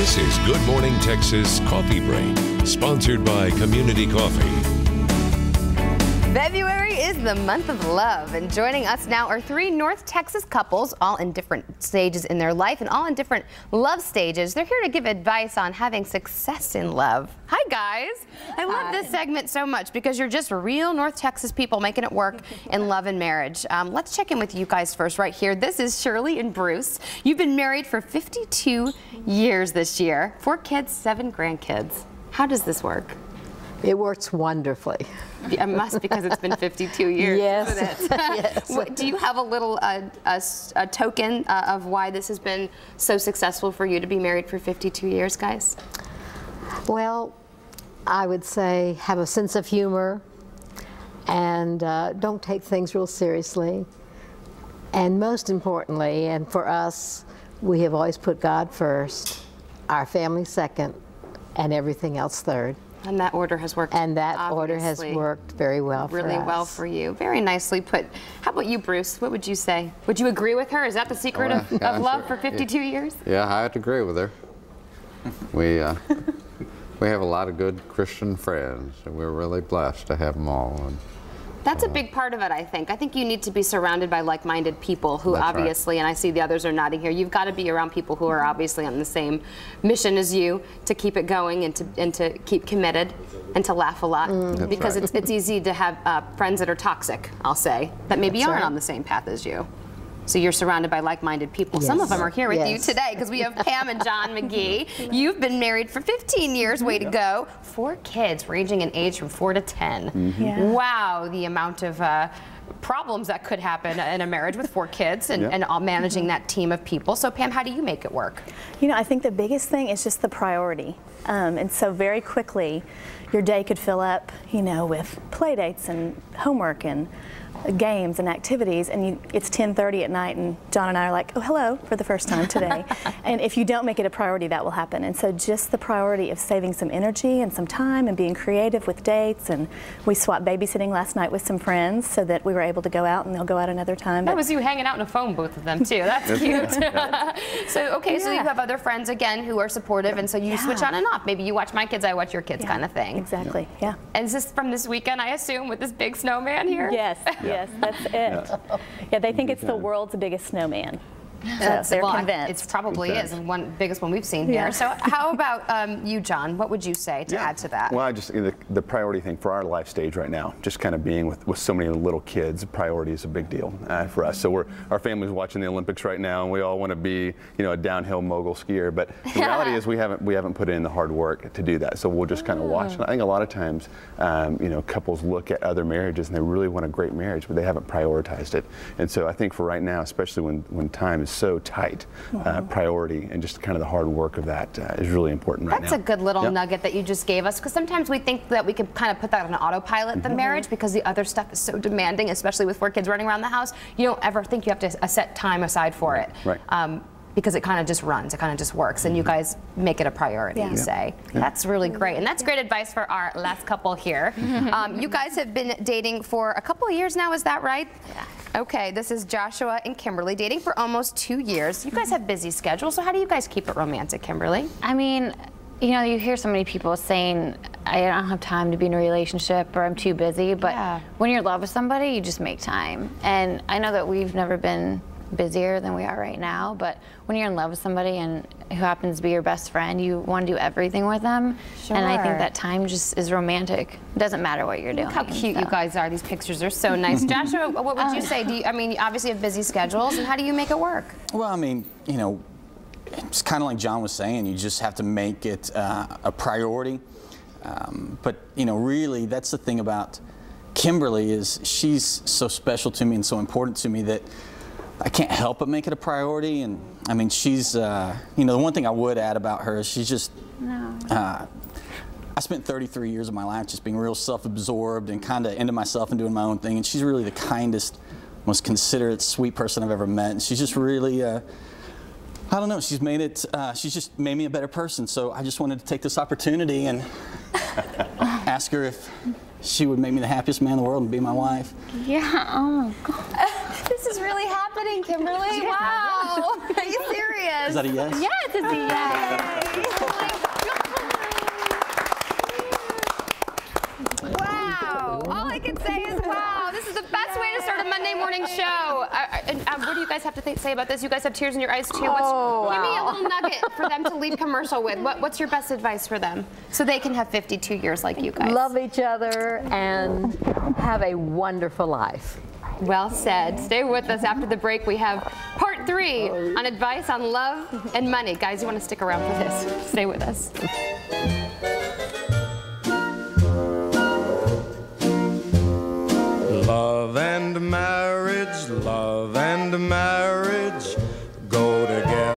This is Good Morning Texas Coffee Break, sponsored by Community Coffee. February is the month of love, and joining us now are three North Texas couples, all in different stages in their life and all in different love stages. They're here to give advice on having success in love. Hi, guys. I love this segment so much because you're just real North Texas people making it work in love and marriage. Let's check in with you guys first right here. This is Shirley and Bruce. You've been married for 52 years this year. 4 kids, 7 grandkids. How does this work? It works wonderfully. It must, because it's been 52 years, yes. isn't it? Yes. Do you have a little a token of why this has been so successful for you to be married for 52 years, guys? Well, I would say have a sense of humor and don't take things real seriously. And most importantly, and for us, we have always put God first, our family second, and everything else third. And that order has worked. And that order has worked very well for us. Really well for you. Very nicely put. How about you, Bruce? What would you say? Would you agree with her? Is that the secret of love for 52 years? Yeah, I have to agree with her. We have a lot of good Christian friends, and we're really blessed to have them all. And, that's a big part of it, I think. I think you need to be surrounded by like-minded people who obviously, and I see the others are nodding here, you've got to be around people who are obviously on the same mission as you to keep it going and to keep committed and to laugh a lot. Because it's easy to have friends that are toxic, I'll say, that maybe aren't on the same path as you. So you're surrounded by like-minded people. Yes. Some of them are here with you today because we have Pam and John McGee. You've been married for 15 years, way to go. 4 kids ranging in age from 4 to 10. Wow, the amount of problems that could happen in a marriage with 4 kids and all managing that team of people. So Pam, how do you make it work? You know, I think the biggest thing is just the priority. And so very quickly, your day could fill up, you know, with play dates and homework and games and activities, and it's 10:30 at night, and John and I are like, oh, hello, for the first time today. And if you don't make it a priority, that will happen. And so just the priority of saving some energy and some time and being creative with dates. And we swapped babysitting last night with some friends so that we were able to go out, and they'll go out another time. That was you hanging out in a phone booth with them too. That's cute. So okay, so you have other friends again who are supportive, and so you switch on and off. Maybe you watch my kids, I watch your kids, kind of thing. Exactly. Yeah. And is this from this weekend, I assume, with this big snowman here? Yes. Yes, that's it. Yeah, they think it's the world's biggest snowman. So they're convinced. It probably is, and one biggest one we've seen here. So how about you, John? What would you say to add to that? Well, I just the priority thing for our life stage right now, just kind of being with so many little kids, priority is a big deal for us. So our family's watching the Olympics right now, and we all want to be, you know, a downhill mogul skier. But the reality is we haven't put in the hard work to do that. So we'll just kind of watch. And I think a lot of times, you know, couples look at other marriages and they really want a great marriage, but they haven't prioritized it. And so I think for right now, especially when time is so tight, priority and just kind of the hard work of that is really important right now. That's a good little nugget that you just gave us, because sometimes we think that we can kind of put that on autopilot, the marriage, because the other stuff is so demanding, especially with 4 kids running around the house. You don't ever think you have to set time aside for it. Because it kind of just runs, it kind of just works, and you guys make it a priority, you say. That's really great, and that's great advice for our last couple here. You guys have been dating for a couple of years now, is that right? Yeah. Okay, this is Joshua and Kimberly, dating for almost 2 years. You guys have busy schedules, so how do you guys keep it romantic, Kimberly? I mean, you know, you hear so many people saying, I don't have time to be in a relationship, or I'm too busy, but when you're in love with somebody, you just make time. And I know that we've never been busier than we are right now, but when you're in love with somebody and who happens to be your best friend, you want to do everything with them. And I think that time just is romantic. It doesn't matter what you're doing. Look how cute you guys are. These pictures are so nice. Joshua, what would you say? I mean, you obviously have busy schedules, and how do you make it work? Well, I mean, you know, it's kind of like John was saying, you just have to make it a priority. But, you know, really, that's the thing about Kimberly, is she's so special to me and so important to me that I can't help but make it a priority. And I mean, she's, you know, the one thing I would add about her is she's just, I spent 33 years of my life just being real self-absorbed and kind of into myself and doing my own thing. And she's really the kindest, most considerate, sweet person I've ever met. And she's just really, I don't know, she's just made me a better person. So I just wanted to take this opportunity and ask her if she would make me the happiest man in the world and be my wife. Yeah, oh my God. This is really happening, Kimberly. Wow. Are you serious? he is. Is that a yes? Yes, it's a yes. Wow. All I can say is wow. This is the best way to start a Monday morning show. What do you guys have to say about this? You guys have tears in your eyes too. Give me a little nugget for them to leave commercial with. What's your best advice for them so they can have 52 years like you guys? Love each other and have a wonderful life. Well said. Stay with us after the break. We have part 3 on advice on love and money. Guys, you want to stick around for this. Stay with us.